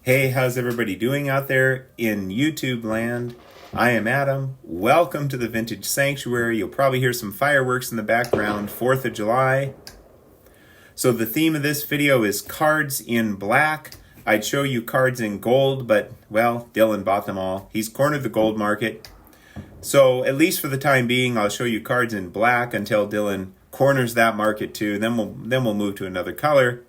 Hey, how's everybody doing out there in YouTube land? I am Adam. Welcome to the Vintage Sanctuary. You'll probably hear some fireworks in the background, 4th of July. So the theme of this video is cards in black. I'd show you cards in gold, but, well, Dylan bought them all. He's cornered the gold market. So at least for the time being, I'll show you cards in black until Dylan corners that market too. Then we'll move to another color.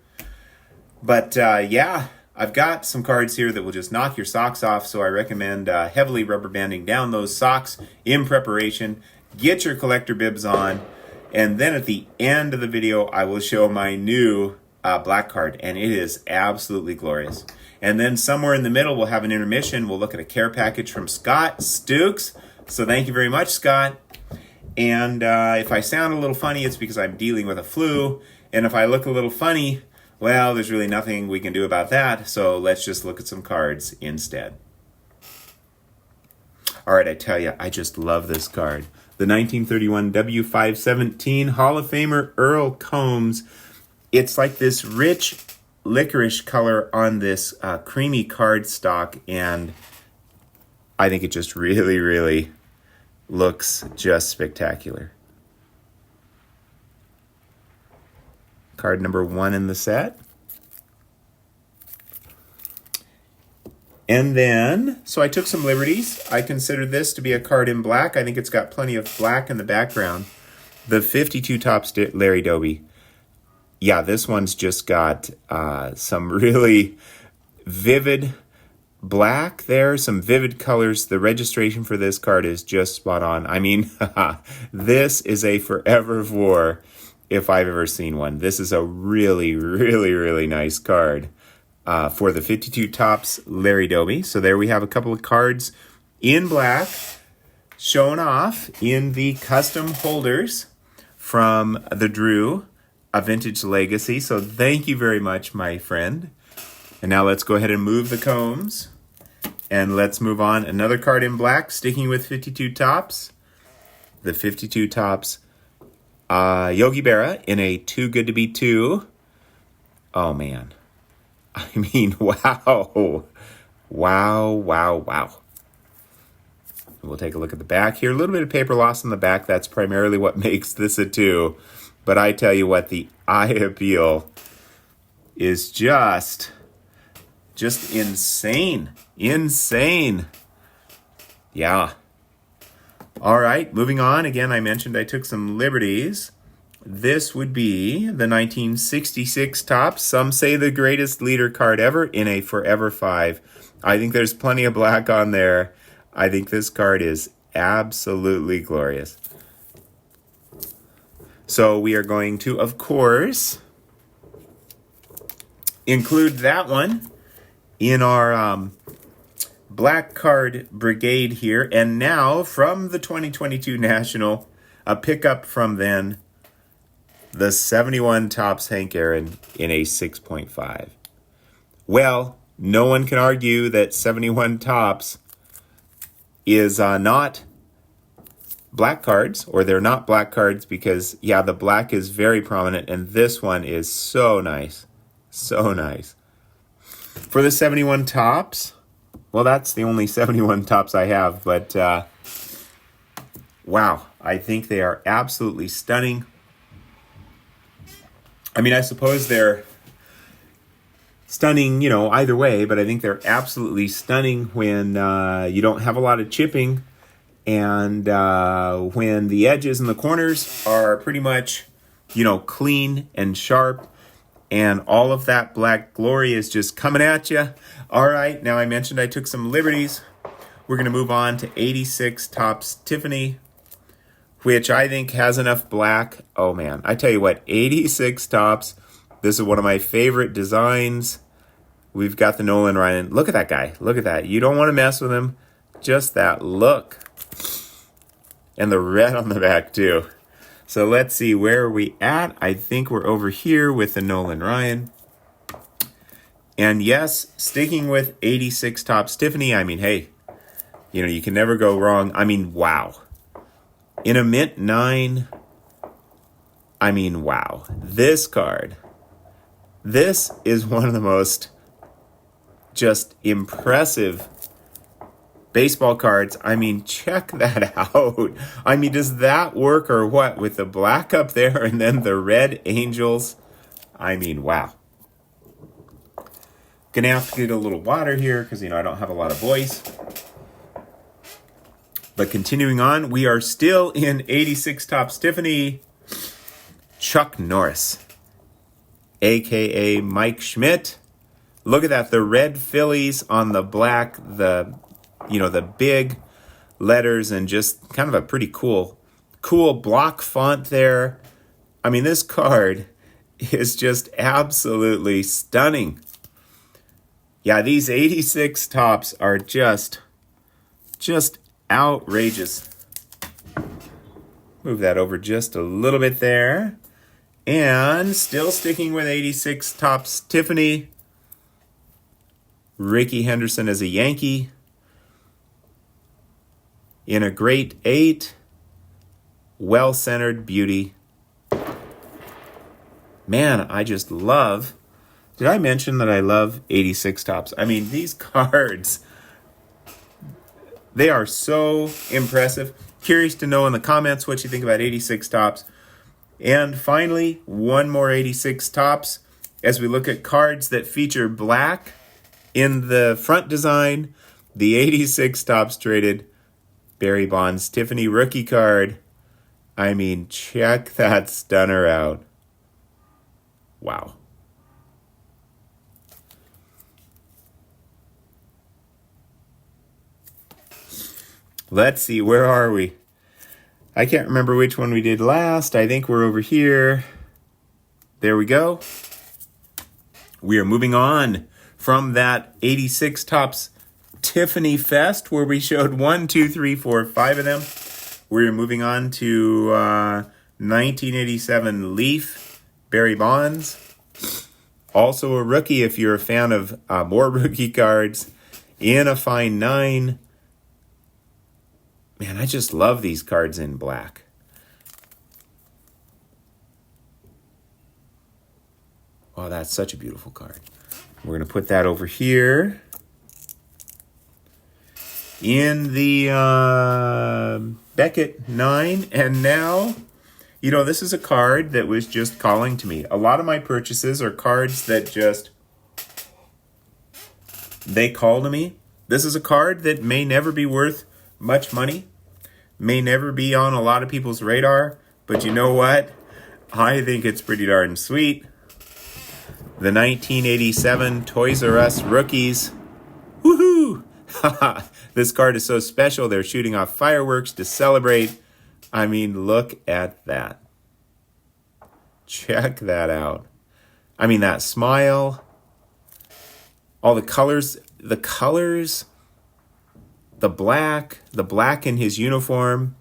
But yeah, I've got some cards here that will just knock your socks off, so I recommend heavily rubber banding down those socks in preparation. Get your collector bibs on, and then at the end of the video, I will show my new black card, and it is absolutely glorious. And then somewhere in the middle, we'll have an intermission. We'll look at a care package from Scott Stukes. So thank you very much, Scott. And if I sound a little funny, it's because I'm dealing with a flu. And if I look a little funny, well, there's really nothing we can do about that, so let's just look at some cards instead. All right, I tell you, I just love this card. The 1931 W517 Hall of Famer Earl Combs. It's like this rich licorice color on this creamy card stock, and I think it just really, really looks just spectacular. Card number 1 in the set. And then, so I took some liberties. I consider this to be a card in black. I think it's got plenty of black in the background. The 52 Topps Larry Doby. Yeah, this one's just got some really vivid black there, some vivid colors. The registration for this card is just spot on. I mean, this is a forever if I've ever seen one. This is a really, really, really nice card for the 52 Topps Larry Doby. So there we have a couple of cards in black shown off in the custom holders from the Drew, a Vintage Legacy. So thank you very much, my friend. And now let's go ahead and move the combs. And let's move on. Another card in black, sticking with 52 Topps. The 52 Topps Yogi Berra in a Too Good to Be 2. Oh, man. I mean, wow. Wow. We'll take a look at the back here. A little bit of paper loss on the back. That's primarily what makes this a 2. But I tell you what, the eye appeal is just insane. Yeah. All right, moving on. Again, I mentioned I took some liberties. This would be the 1966 Topps. Some say the greatest leader card ever in a Forever 5. I think there's plenty of black on there. I think this card is absolutely glorious. So we are going to, of course, include that one in our black card brigade here. And now from the 2022 National, a pickup from then, the 71 Topps Hank Aaron in a 6.5. Well, no one can argue that 71 Topps is not black cards, or they're not black cards because, yeah, the black is very prominent, and this one is so nice. So nice. For the 71 Topps, well, that's the only 71 Topps I have, but wow, I think they are absolutely stunning. I mean, I suppose they're stunning, either way, but I think they're absolutely stunning when you don't have a lot of chipping, and when the edges and the corners are pretty much, clean and sharp, and all of that black glory is just coming at you. All right, now I mentioned I took some liberties. We're going to move on to 86 Topps Tiffany, which I think has enough black. Oh, man. I tell you what, 86 Topps. This is one of my favorite designs. We've got the Nolan Ryan. Look at that guy. Look at that. You don't want to mess with him. Just that look. And the red on the back, too. So let's see, where are we at? I think we're over here with the Nolan Ryan. And yes, sticking with 86 Topps Tiffany, I mean, hey, you can never go wrong. I mean, wow. In a mint 9, I mean, wow. This card, this is one of the most just impressive baseball cards. I mean, check that out. I mean, does that work or what? With the black up there and then the red angels. I mean, wow. Gonna have to get a little water here because, I don't have a lot of voice. But continuing on, we are still in 86 Topps Tiffany. Chuck Norris, a.k.a. Mike Schmidt. Look at that, the red Phillies on the black, the big letters, and just kind of a pretty cool block font there. I mean, this card is just absolutely stunning. Yeah, these 86 Topps are just outrageous. Move that over just a little bit there. And still sticking with 86 Topps Tiffany. Rickey Henderson as a Yankee. In a great 8. Well-centered beauty. Man, I just love... Did I mention that I love 86 Topps? I mean, these cards, they are so impressive. Curious to know in the comments what you think about 86 Topps. And finally, one more 86 Topps as we look at cards that feature black in the front design. The 86 Topps traded Barry Bonds Tiffany rookie card. I mean, check that stunner out. Wow. Let's see, where are we? I can't remember which one we did last. I think we're over here. There we go. We are moving on from that 86 Topps Tiffany Fest where we showed 1, 2, 3, 4, 5 of them. We're moving on to 1987 Leaf Barry Bonds. Also a rookie if you're a fan of more rookie cards. In a fine 9. Man, I just love these cards in black. Oh, that's such a beautiful card. We're going to put that over here. In the Beckett 9. And now, this is a card that was just calling to me. A lot of my purchases are cards that they call to me. This is a card that may never be worth much money, may never be on a lot of people's radar, but you know what? I think it's pretty darn sweet. The 1987 Toys R Us rookies. Woohoo! This card is so special. They're shooting off fireworks to celebrate. I mean, look at that. Check that out. I mean, that smile. All the colors, the black in his uniform.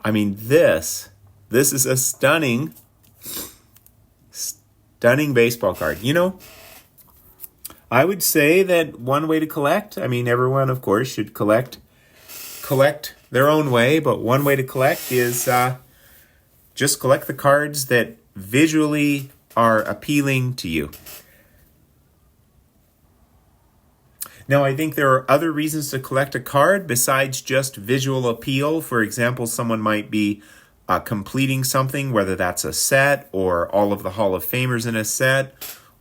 I mean, this is a stunning baseball card. I would say that one way to collect, I mean, everyone, of course, should collect their own way, but one way to collect is just collect the cards that visually are appealing to you. Now, I think there are other reasons to collect a card besides just visual appeal. For example, someone might be completing something, whether that's a set or all of the Hall of Famers in a set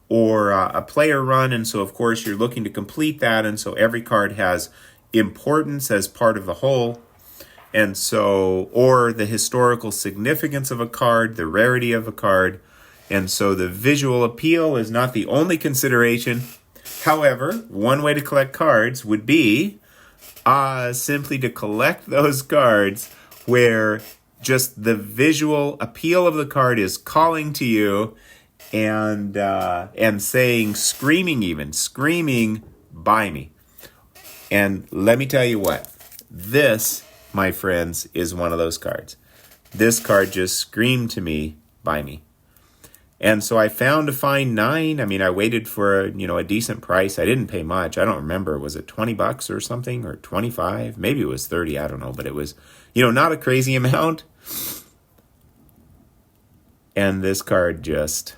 or a player run. And so, of course, you're looking to complete that. And so every card has importance as part of the whole. And so, or the historical significance of a card, the rarity of a card. And so the visual appeal is not the only consideration. However, one way to collect cards would be simply to collect those cards where just the visual appeal of the card is calling to you and saying, screaming, buy me. And let me tell you what, this, my friends, is one of those cards. This card just screamed to me, buy me. And so I found a fine 9. I mean, I waited for a decent price. I didn't pay much. I don't remember. Was it $20 or something, or 25? Maybe it was 30. I don't know. But it was, not a crazy amount. And this card just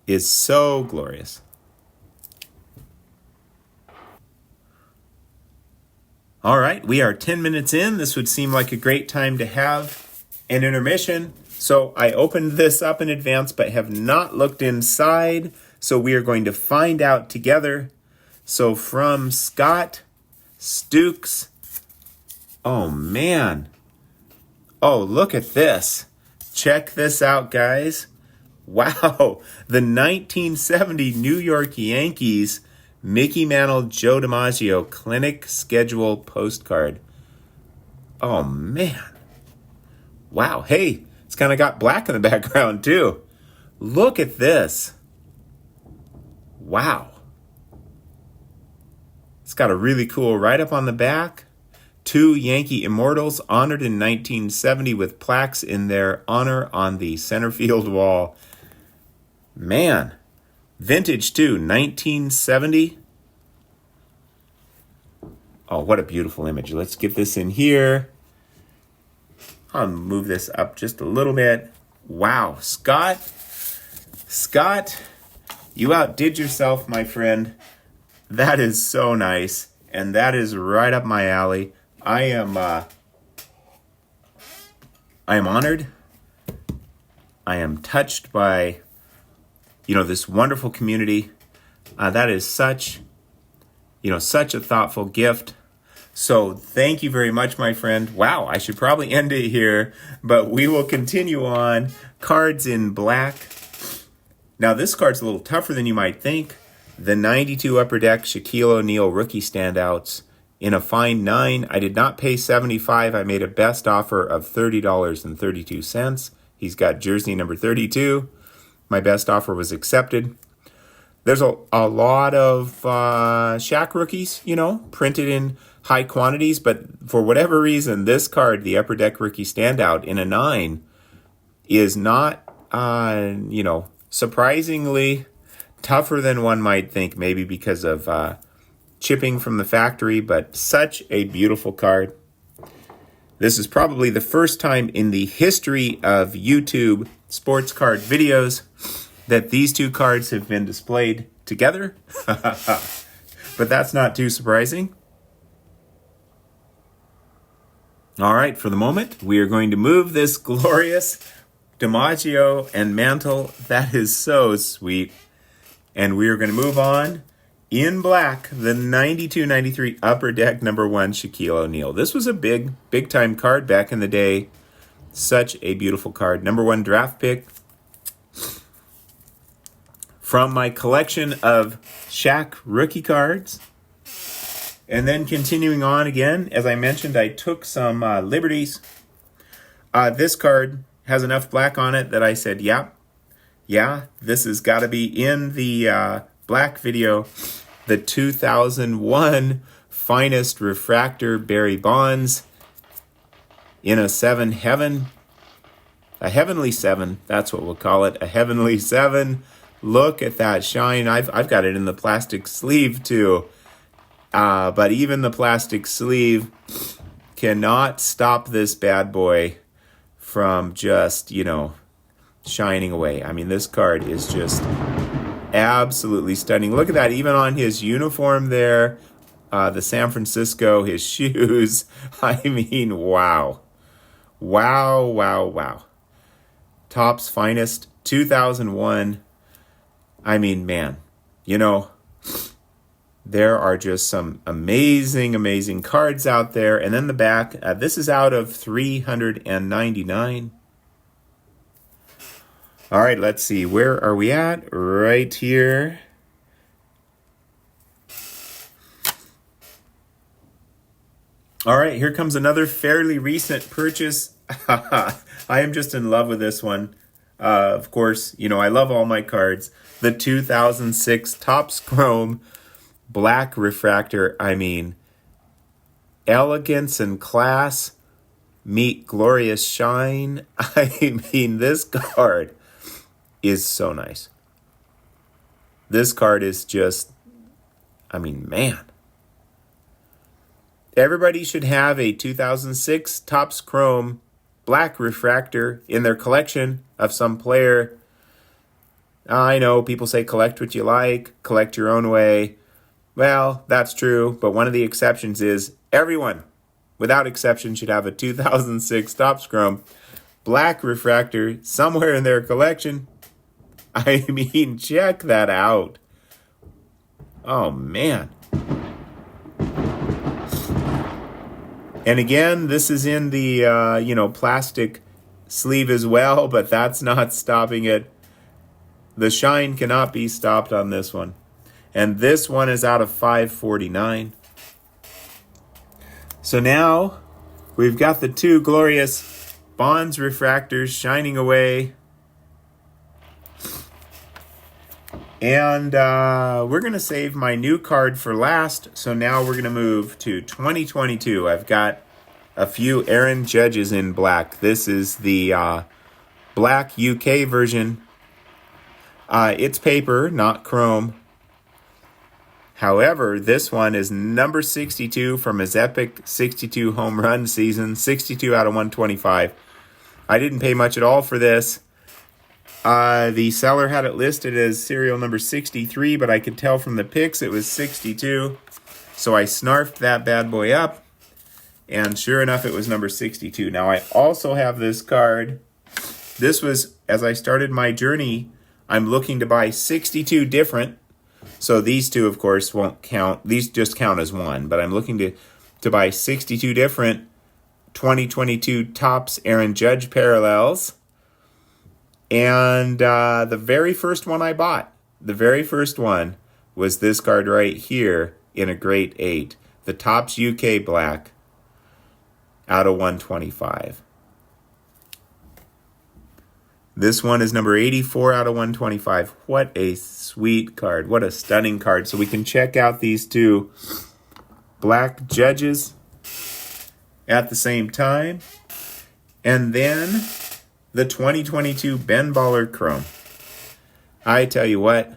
is so glorious. All right, we are 10 minutes in. This would seem like a great time to have an intermission. So I opened this up in advance, but have not looked inside. So we are going to find out together. So from Scott Stukes. Oh, man. Oh, look at this. Check this out, guys. Wow. The 1970 New York Yankees Mickey Mantle, Joe DiMaggio clinic schedule postcard. Oh, man. Wow. Hey, it's kind of got black in the background, too. Look at this. Wow. It's got a really cool write-up on the back. 2 Yankee immortals honored in 1970 with plaques in their honor on the center field wall. Man. Vintage, too. 1970. Oh, what a beautiful image. Let's get this in here. I'll move this up just a little bit. Wow. Scott, you outdid yourself, my friend. That is so nice. And that is right up my alley. I am honored. I am touched by, this wonderful community. That is such a thoughtful gift. So thank you very much, my friend. Wow, I should probably end it here, but we will continue on. Cards in black. Now, this card's a little tougher than you might think. The 92 Upper Deck Shaquille O'Neal rookie standouts. In a fine 9, I did not pay $75. I made a best offer of $30.32. He's got jersey number 32. My best offer was accepted. There's a lot of Shaq rookies, printed in high quantities, but for whatever reason, this card, the Upper Deck rookie standout in a 9, is not, surprisingly tougher than one might think, maybe because of chipping from the factory, but such a beautiful card. This is probably the first time in the history of YouTube sports card videos that these 2 cards have been displayed together. But that's not too surprising. All right, for the moment, we are going to move this glorious DiMaggio and Mantle. That is so sweet. And we are going to move on in black, the 92-93 Upper Deck number 1 Shaquille O'Neal. This was a big time card back in the day. Such a beautiful card. Number 1 draft pick. From my collection of Shaq rookie cards. And then continuing on again, as I mentioned, I took some liberties. This card has enough black on it that I said, yeah, this has got to be in the black video. The 2001 finest refractor Barry Bonds in a 7 heaven. A heavenly 7, that's what we'll call it. A heavenly 7. Look at that shine. I've got it in the plastic sleeve too. But even the plastic sleeve cannot stop this bad boy from just, shining away. I mean, this card is just absolutely stunning. Look at that. Even on his uniform there, the San Francisco, his shoes. I mean, wow. Wow. Topps finest, 2001. I mean, man, there are just some amazing cards out there. And then the back, this is out of 399. All right, let's see. Where are we at? Right here. All right, here comes another fairly recent purchase. I am just in love with this one. Of course, I love all my cards. The 2006 Topps Chrome Black Refractor. I mean, elegance and class meet glorious shine. I mean, this card is so nice. This card is just, man. Everybody should have a 2006 Topps Chrome Black Refractor in their collection of some player I know people say collect what you like, collect your own way. Well, that's true, but one of the exceptions is everyone, without exception, should have a 2006 Topps Chrome black refractor somewhere in their collection. I mean, check that out. Oh, man. And again, this is in the, plastic sleeve as well, but that's not stopping it. The shine cannot be stopped on this one. And this one is out of 549. So now we've got the two glorious Bonds refractors shining away. And we're going to save my new card for last. So now we're going to move to 2022. I've got a few Aaron Judges in black. This is the black UK version. It's paper, not chrome. However, this one is number 62 from his epic 62 home run season, 62 out of 125. I didn't pay much at all for this. The seller had it listed as serial number 63, but I could tell from the pics it was 62. So I snarfed that bad boy up, and sure enough, it was number 62. Now, I also have this card. This was, as I started my journey, I'm looking to buy 62 different. So these two, of course, won't count. These just count as one, but I'm looking to buy 62 different 2022 Topps Aaron Judge parallels. And the very first one I bought, the very first one was this card right here in a grade 8. The Topps UK black out of 125. This one is number 84 out of 125. What a sweet card. What a stunning card. So we can check out these two black Judges at the same time. And then the 2022 Ben Baller Chrome. I tell you what,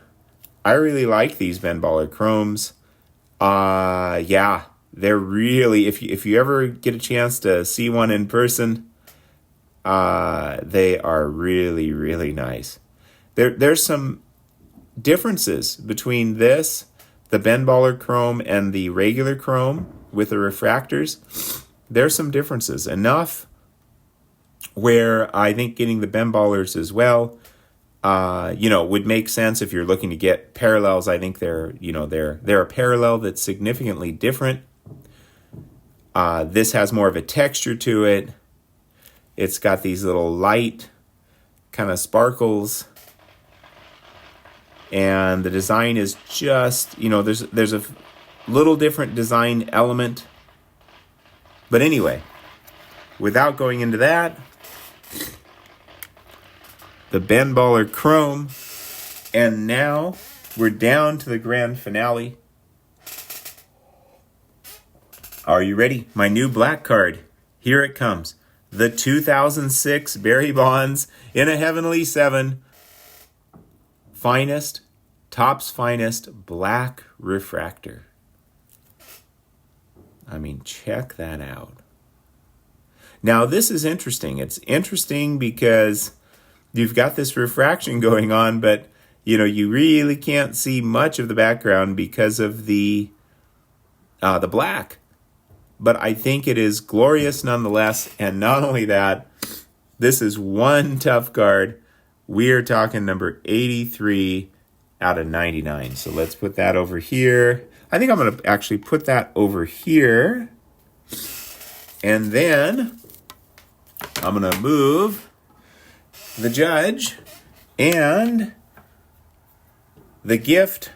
I really like these Ben Baller Chromes. Yeah, they're really, if you ever get a chance to see one in person, they are really, really nice. There's some differences between this, the Ben Baller Chrome, and the regular Chrome with the refractors. There's some differences, enough where I think getting the Ben Ballers as well, would make sense if you're looking to get parallels. I think they're a parallel that's significantly different. This has more of a texture to it. It's got these little light kind of sparkles. And the design is just, there's a little different design element. But anyway, without going into that, the Ben Baller Chrome. And now we're down to the grand finale. Are you ready? My new black card. Here it comes. The 2006 Barry Bonds in a Heavenly 7. Finest, Topps finest black refractor. I mean, check that out. Now, this is interesting. It's interesting because you've got this refraction going on, but, you really can't see much of the background because of the black. But I think it is glorious nonetheless. And not only that, this is one tough card. We are talking number 83 out of 99. So let's put that over here. I think I'm going to actually put that over here. And then I'm going to move the Judge and the gift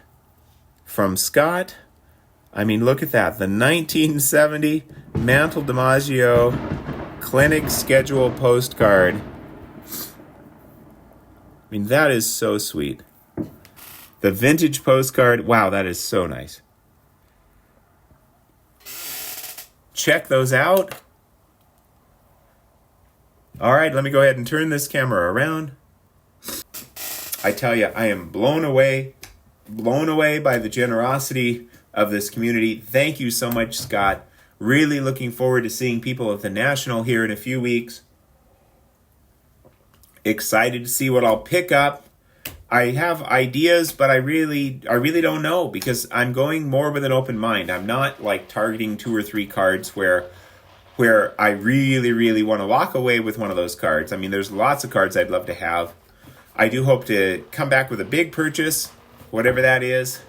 from Scott. I mean, look at that. The 1970 Mantle DiMaggio Clinic Schedule postcard. I mean, that is so sweet. The vintage postcard. Wow, that is so nice. Check those out. All right, let me go ahead and turn this camera around. I tell you, I am blown away by the generosity of this community. Thank you so much, Scott. Really looking forward to seeing people at the National here in a few weeks. Excited to see what I'll pick up I have ideas, but I really don't know, because I'm going more with an open mind. I'm not like targeting 2 or 3 cards where I really want to walk away with one of those cards. I mean, there's lots of cards I'd love to have. I do hope to come back with a big purchase, whatever that is,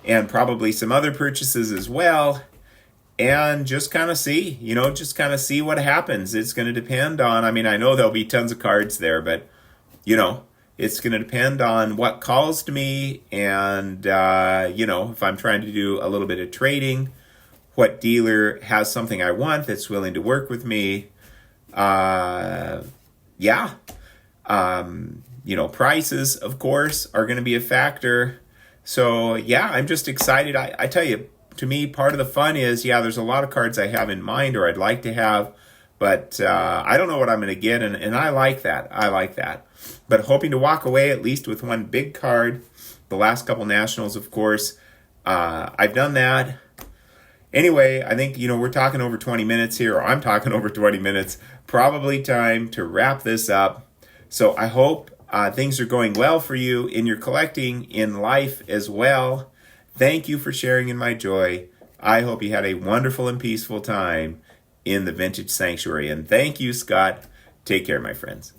and probably some other purchases as well, and just kind of see, just kind of see what happens. It's going to depend on, I mean, I know there'll be tons of cards there, but, it's going to depend on what calls to me, and, if I'm trying to do a little bit of trading, what dealer has something I want that's willing to work with me. Prices, of course, are going to be a factor. So, I'm just excited. I tell you, to me, part of the fun is, there's a lot of cards I have in mind or I'd like to have, but I don't know what I'm going to get, and I like that. But hoping to walk away at least with one big card. The last couple Nationals, of course, I've done that. Anyway, I think, we're talking over 20 minutes here, or I'm talking over 20 minutes. Probably time to wrap this up. So I hope things are going well for you in your collecting, in life as well. Thank you for sharing in my joy. I hope you had a wonderful and peaceful time in the Vintage Sanctuary. And thank you, Scott. Take care, my friends.